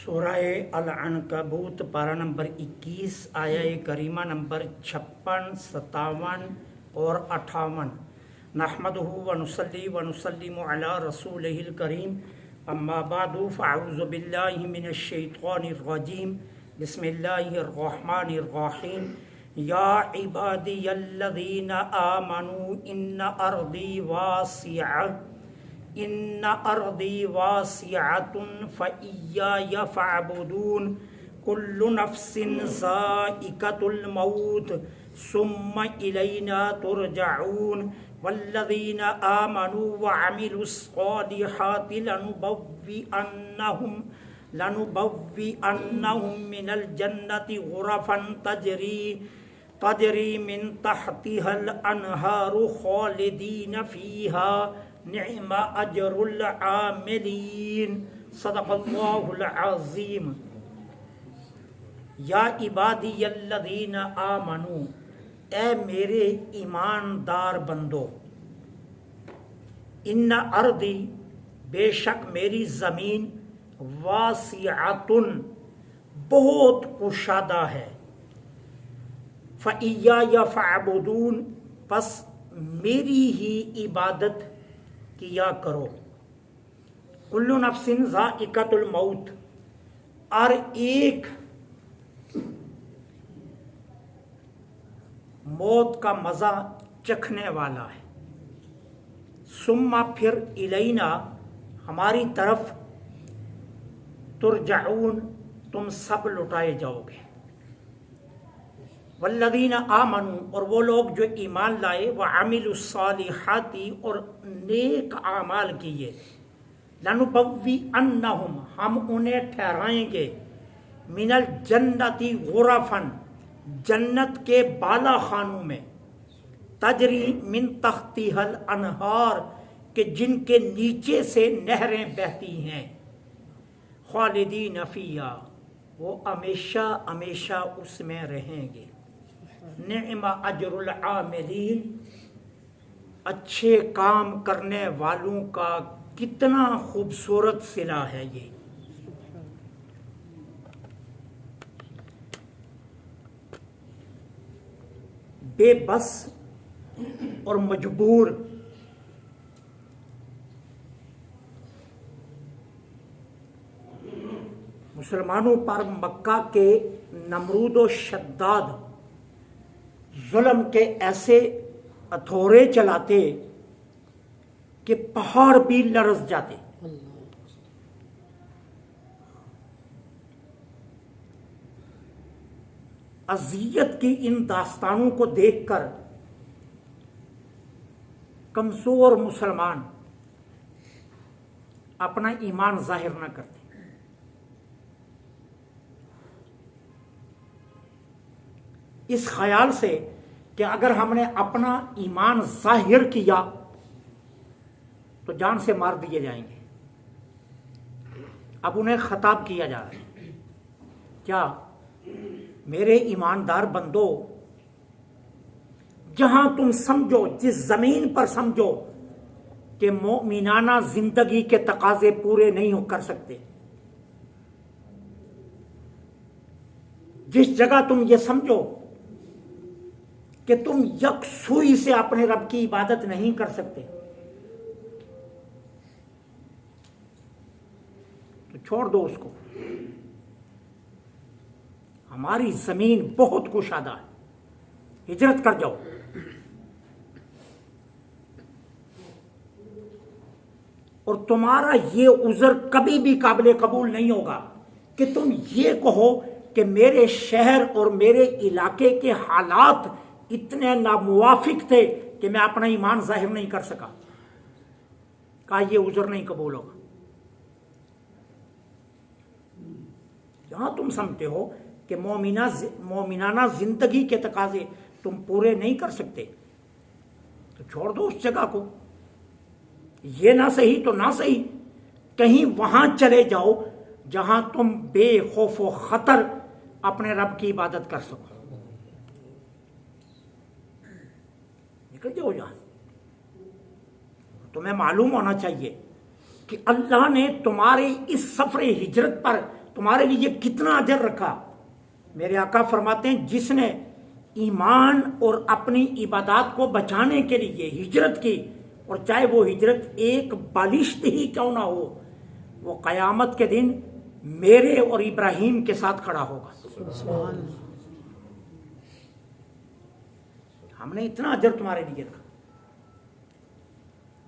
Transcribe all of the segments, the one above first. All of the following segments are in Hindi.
सूरह अल-अनकबूत पारा नंबर 21 आया करीमा नंबर 56, 57 और 58। नहमदुहु व नुसल्ली व नुसल्लिमु अला रसूलिहिल करीम, अम्मा बादु फ़अऊज़ु बिल्लाहि मिनश शैतानिर रजीम, बिस्मिल्लाहिर रहमानिर रहीम। या इबादियल्लज़ीना आमनू इन्न अर्दी वासिअतुन फ़इय्याय फ़अबुदून। कुल्लु नफ्सिन ज़ाइक़तुल मौत सुम्मा इलैना तुरजऊन। वल्लज़ीना आमनू व अमिलुस्सॉलिहाति लनुबव्विअन्नहुम मिनल जन्नति गुरफ़न तजरी मिन तहतिहल अन्हारु खालिदीन फ़ीहा निअमा अजरुल आमिलीन। सदक़ल्लाहुल अज़ीम। या इबादियल्लज़ीना आमनू, ए मेरे ईमानदार बंदो, इन्ना अर्दी, बेशक मेरी ज़मीन, वासिअतुन, बहुत कुशादा है, फ़इय्याय फ़अबुदून, बस मेरी ही इबादत किया करो। कुल्लु नफ्सिन ज़ाइक़तुल मौत, और एक मौत का मज़ा चखने वाला है। सुम्मा फिर इलैना, हमारी तरफ, तुरजऊन, तुम सब लुटाए जाओगे। वल्लज़ीना आमनू, और वो लोग जो ईमान लाए, व अमिलुस्सालिहाति, और नेक आमाल किए, लनुबव्विअन्नहुम, हम उन्हें ठहराएंगे, मिनल जन्नति गुरफ़न, जन्नत के बाला खानों में, तजरी मिन तख्तिहल अनहार, के जिनके नीचे से नहरें बहती हैं, खालिदीन फ़ीहा, वो हमेशा हमेशा उसमें रहेंगे। निअमा अजरुल आमिलीन, अच्छे काम करने वालों का कितना खूबसूरत सिला है ये। बेबस और मजबूर मुसलमानों पर मक्का के नमरूद व शद्दाद जुल्म के ऐसे हथौड़े चलाते कि पहाड़ भी लरज़ जाते। अज़ियत की इन दास्तानों को देखकर कमज़ोर मुसलमान अपना ईमान जाहिर न करते। इस ख्याल से कि अगर हमने अपना ईमान जाहिर किया तो जान से मार दिए जाएंगे। अब उन्हें खिताब किया जा रहा है, क्या मेरे ईमानदार बंदो, जहां तुम समझो, जिस जमीन पर समझो कि मोमिनाना जिंदगी के तकाजे पूरे नहीं कर सकते, जिस जगह तुम ये समझो कि तुम यकसुई से अपने रब की इबादत नहीं कर सकते, तो छोड़ दो उसको। हमारी जमीन बहुत कुशादा है, हिजरत कर जाओ। और तुम्हारा ये उज़र कभी भी काबिल कबूल नहीं होगा कि तुम ये कहो कि मेरे शहर और मेरे इलाके के हालात इतने नामुवाफिक थे कि मैं अपना ईमान जाहिर नहीं कर सका। कहा ये उज़र नहीं कबूल होगा। जहां तुम समझते हो कि मोमिनाना जिंदगी के तकाजे तुम पूरे नहीं कर सकते, तो छोड़ दो उस जगह को। ये ना सही तो ना सही, कहीं वहां चले जाओ जहां तुम बेखौफ व खतर अपने रब की इबादत कर सको। निकल जाओ यहां। तुम्हें मालूम होना चाहिए कि अल्लाह ने तुम्हारे इस सफर हिजरत पर तुम्हारे लिए कितना अजर रखा। मेरे आका फरमाते हैं जिसने ईमान और अपनी इबादत को बचाने के लिए हिजरत की, और चाहे वो हिजरत एक बालिश्त ही क्यों ना हो, वो कयामत के दिन मेरे और इब्राहिम के साथ खड़ा होगा। हमने इतना अजर तुम्हारे लिए रखा।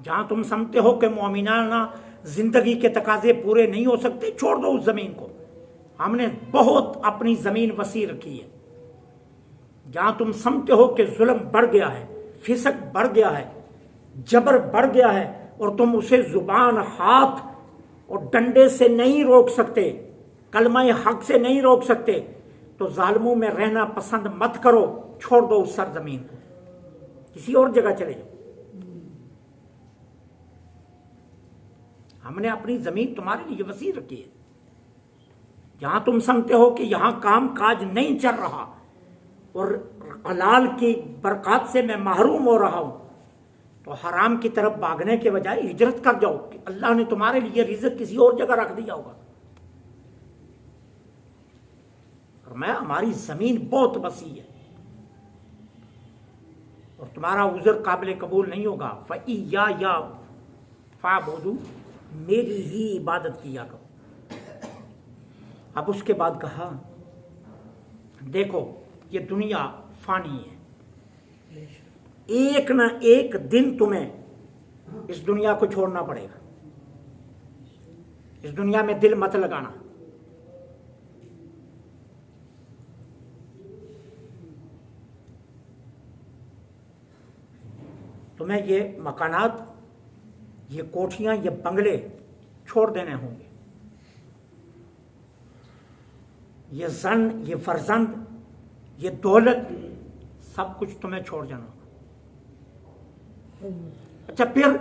जहां तुम समझते हो कि मोमिनाना जिंदगी के तकाजे पूरे नहीं हो सकते, छोड़ दो उस जमीन को। हमने बहुत अपनी जमीन वसी रखी है। जहां तुम समझते हो कि जुल्म बढ़ गया है, फिसक बढ़ गया है, जबर बढ़ गया है, और तुम उसे जुबान, हाथ और डंडे से नहीं रोक सकते, कलमा हक से नहीं रोक सकते, तो जालिमों में रहना पसंद मत करो। छोड़ दो उस सरजमीन को, किसी और जगह चले जाओ। हमने अपनी जमीन तुम्हारे लिए वसी रखी है। जहां तुम समझते हो कि यहां काम काज नहीं चल रहा और हलाल की बरकत से मैं महरूम हो रहा हूं, तो हराम की तरफ भागने के बजाय हिजरत कर जाओ कि अल्लाह ने तुम्हारे लिए रिज़्क़ किसी और जगह रख दिया होगा। और मैं हमारी जमीन बहुत वसी है और तुम्हारा उज़र काबिल कबूल नहीं होगा। फ़इय्या या फ़अबुदू, मेरी ही इबादत किया करो। अब उसके बाद कहा देखो ये दुनिया फानी है, एक ना एक दिन तुम्हें इस दुनिया को छोड़ना पड़ेगा। इस दुनिया में दिल मत लगाना। तुम्हें ये मकानात, ये कोठियां, ये बंगले छोड़ देने होंगे। ये जन, ये फर्जंद, ये दौलत, सब कुछ तुम्हें छोड़ जाना होगा। अच्छा, फिर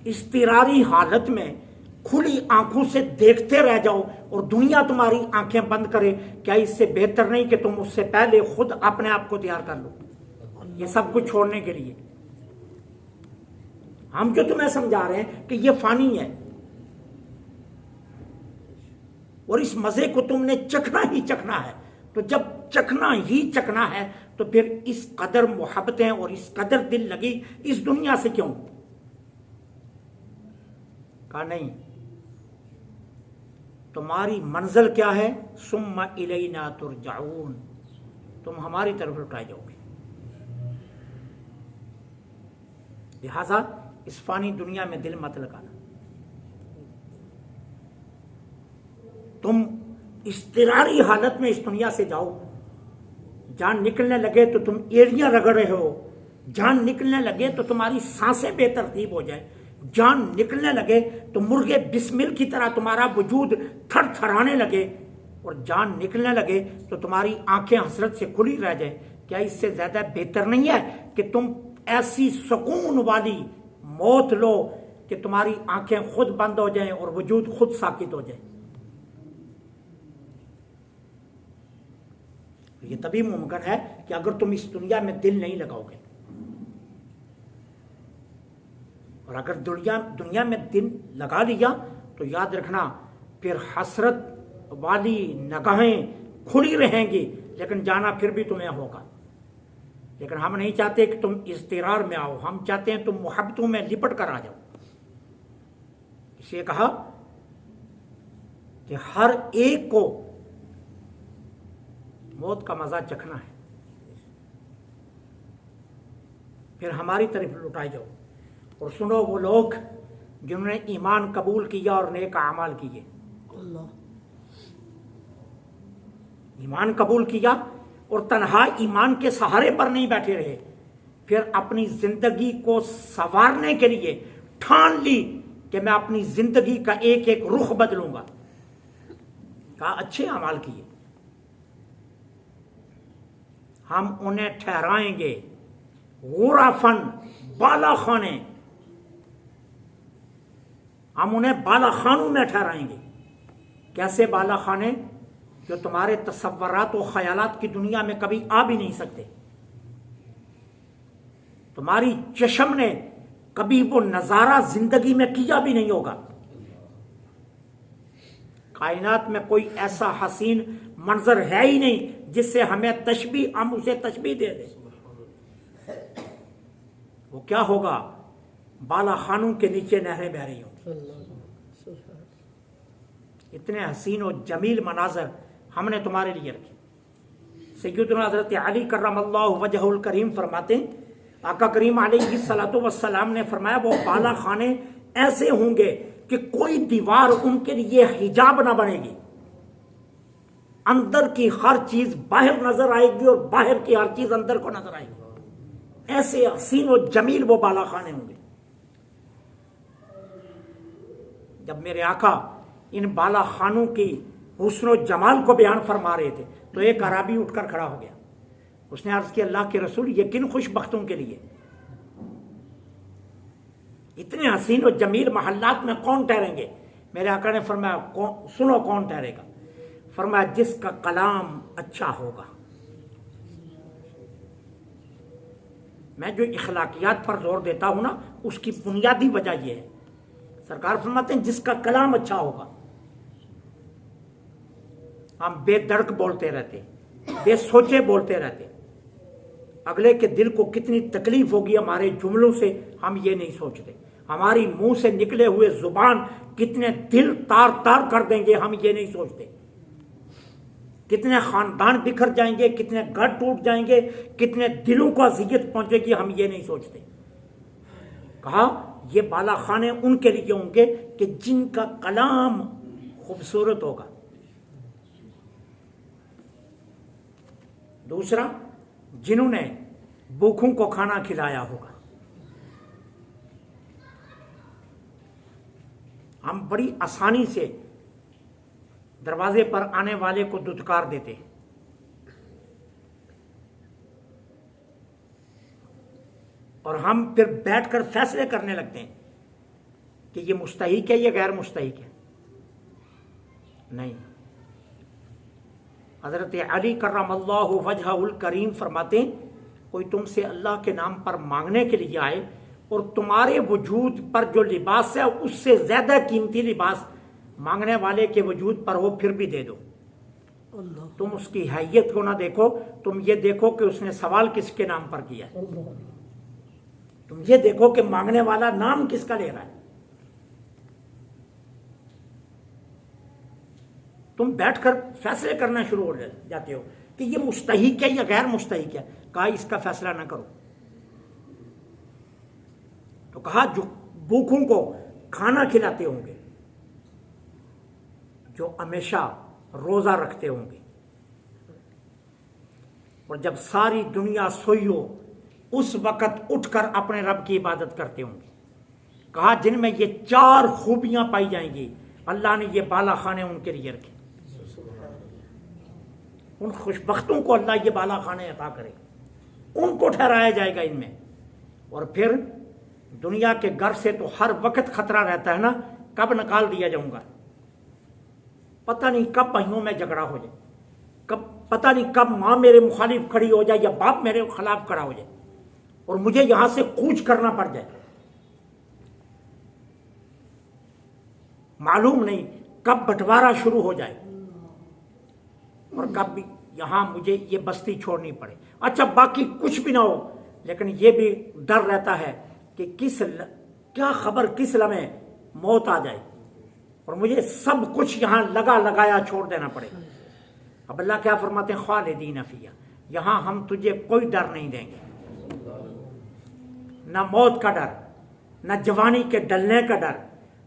इस्तिरारी हालत में खुली आंखों से देखते रह जाओ और दुनिया तुम्हारी आंखें बंद करे, क्या इससे बेहतर नहीं कि तुम उससे पहले खुद अपने आप को तैयार कर लो ये सब कुछ छोड़ने के लिए। हम जो तुम्हें समझा रहे हैं कि ये फानी है और इस मजे को तुमने चखना ही चखना है, तो जब चखना ही चखना है तो फिर इस कदर मोहब्बतें और इस कदर दिल लगी इस दुनिया से क्यों? कहा नहीं, तुम्हारी मंजिल क्या है? सुम्मा इलैना तुरजाऊन, तुम हमारी तरफ लौटाए जाओगे। लिहाजा इस फानी दुनिया में दिल मत लगाना। तुम इस्तिरारी हालत में इस दुनिया से जाओ, जान निकलने लगे तो तुम एड़ियां रगड़ रहे हो, जान निकलने लगे तो तुम्हारी सांसें बेतरतीब हो जाए, जान निकलने लगे तो मुर्गे बिस्मिल की तरह तुम्हारा वजूद थरथराने लगे, और जान निकलने लगे तो तुम्हारी आंखें हसरत से खुली रह जाए। क्या इससे ज्यादा बेहतर नहीं है कि तुम ऐसी सुकून वाली मौत लो कि तुम्हारी आंखें खुद बंद हो जाएं और वजूद खुद साकित हो जाए? ये तभी मुमकिन है कि अगर तुम इस दुनिया में दिल नहीं लगाओगे। और अगर दुनिया में दिल लगा लिया तो याद रखना फिर हसरत वाली निगाहें खुली रहेंगी, लेकिन जाना फिर भी तुम्हें होगा। लेकिन हम नहीं चाहते कि तुम इस्तिरार में आओ, हम चाहते हैं तुम मोहब्बतों में लिपट कर आ जाओ। इसलिए कहा कि हर एक को मौत का मजा चखना है, फिर हमारी तरफ लुटाए जाओ। और सुनो वो लोग जिन्होंने ईमान कबूल किया और नेक अमाल किए। ईमान कबूल किया और तन्हा ईमान के सहारे पर नहीं बैठे रहे, फिर अपनी जिंदगी को संवारने के लिए ठान ली कि मैं अपनी जिंदगी का एक एक रुख बदलूंगा। कहा अच्छे अमाल किए, हम उन्हें ठहराएंगे गुराफन, बाला खाने, हम उन्हें बाला खानों में ठहराएंगे। कैसे बाला खाने? जो तुम्हारे तसव्वुरात और ख्यालात की दुनिया में कभी आ भी नहीं सकते। तुम्हारी चश्म ने कभी वो नजारा जिंदगी में किया भी नहीं होगा। कायनात में कोई ऐसा हसीन मंजर है ही नहीं जिससे हमें तशबीह, हम उसे तशबीह दे दें। वो क्या होगा? बाला खानों के नीचे नहरें बह रही होंगी। इतने हसीन और जमील मनाजर हमने तुम्हारे लिए रखे। सैयदना हज़रत अली कर्रमल्लाहु वजहुल करीम फरमाते हैं, आका करीम अलैहिस्सलातु वस्सलाम ने फरमाया वो बाला खाने ऐसे होंगे कि कोई दीवार उनके लिए हिजाब ना बनेगी। अंदर की हर चीज बाहर नजर आएगी और बाहर की हर चीज अंदर को नजर आएगी। ऐसे हसीन और जमील वो बाला खाने होंगे। जब मेरे आका इन बाला खानों की हुस्न जमाल को बयान फरमा रहे थे तो एक अराबी उठकर खड़ा हो गया। उसने अर्ज किया, अल्लाह के रसूल ये किन खुशबख्तों के लिए? इतने हसीन और जमील महल्लात में कौन ठहरेंगे? मेरे आका ने फरमाया, सुनो कौन ठहरेगा? फरमाया जिसका कलाम अच्छा होगा। मैं जो इखलाकियात पर जोर देता हूं ना, उसकी बुनियादी वजह यह है। सरकार फरमाते हैं जिसका कलाम अच्छा होगा। हम बेधड़क बोलते रहते, बेसोचे बोलते रहते, अगले के दिल को कितनी तकलीफ होगी हमारे जुमलों से हम ये नहीं सोचते। हमारी मुंह से निकले हुए जुबान कितने दिल तार तार कर देंगे हम ये नहीं सोचते। कितने खानदान बिखर जाएंगे, कितने घर टूट जाएंगे, कितने दिलों को अज़ियत पहुंचेगी हम ये नहीं सोचते। कहा ये बाला खाने उनके लिए होंगे कि जिनका कलाम खूबसूरत होगा। दूसरा, जिन्होंने भूखों को खाना खिलाया होगा। हम बड़ी आसानी से दरवाजे पर आने वाले को दुत्कार देते हैं। और हम फिर बैठकर फैसले करने लगते हैं कि ये मुस्तहिक है, ये गैर मुस्तहिक है। नहीं, हज़रत अली कर्रमल्लाहु वजहुल करीम फरमाते हैं, कोई तुमसे अल्लाह के नाम पर मांगने के लिए आए और तुम्हारे वजूद पर जो लिबास है उससे ज्यादा कीमती लिबास मांगने वाले के वजूद पर हो, फिर भी दे दो। तुम उसकी हैयत को ना देखो, तुम ये देखो कि उसने सवाल किसके नाम पर किया है। तुम ये देखो कि मांगने वाला नाम किसका ले रहा है। तुम बैठकर फैसले करना शुरू हो जाते हो कि ये मुस्तहिक है या गैर मुस्तहिक है। कहा इसका फैसला ना करो। तो कहा जो भूखों को खाना खिलाते होंगे, जो हमेशा रोजा रखते होंगे और जब सारी दुनिया सोई हो उस वक्त उठकर अपने रब की इबादत करते होंगे। कहा जिनमें ये चार खूबियां पाई जाएंगी, अल्लाह ने ये बाला खाने उनके लिए रखे। उन खुशबख्तों को अल्लाह ये बाला खाने अता करेगा, उनको ठहराया जाएगा इनमें। और फिर दुनिया के घर से तो हर वक्त खतरा रहता है ना, कब निकाल दिया जाऊंगा, पता नहीं कब भाइयों में झगड़ा हो जाए, कब पता नहीं कब माँ मेरे मुखालिफ खड़ी हो जाए या बाप मेरे खिलाफ खड़ा हो जाए और मुझे यहां से कूच करना पड़ जाए। मालूम नहीं कब बंटवारा शुरू हो जाए और कब भी यहां मुझे ये बस्ती छोड़नी पड़े। अच्छा बाकी कुछ भी ना हो, लेकिन ये भी डर रहता है कि क्या खबर किस लम्हे मौत आ जाए और मुझे सब कुछ यहां लगा लगाया छोड़ देना पड़ेगा। अब अल्लाह क्या फरमाते हैं, खालिदीन फिया, यहां हम तुझे कोई डर नहीं देंगे, न मौत का डर, न जवानी के डलने का डर,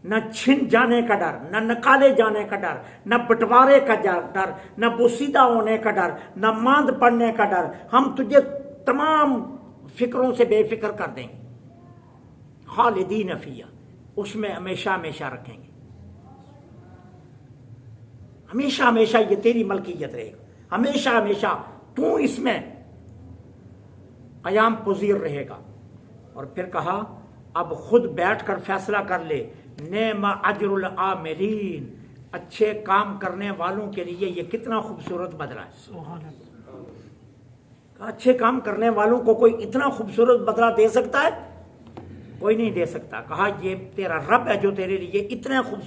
न छिन जाने का डर, न नकाले जाने का डर, न बंटवारे का डर, न बोसीदा होने का डर, न मांद पड़ने का डर। हम तुझे तमाम फिक्रों से बेफिक्र कर देंगे। खालिदीन फिया, उसमें हमेशा हमेशा रखेंगे, हमेशा हमेशा ये तेरी मलकियत रहेगा, हमेशा हमेशा तू इसमें कयाम पज़ीर रहेगा। और फिर कहा अब खुद बैठकर फैसला कर ले, नेमा अजरुल आमिलीन, अच्छे काम करने वालों के लिए ये कितना खूबसूरत बदला है। अच्छे काम करने वालों को कोई इतना खूबसूरत बदला दे सकता है? कोई नहीं दे सकता। कहा ये तेरा रब है जो तेरे लिए इतने खूबसूरत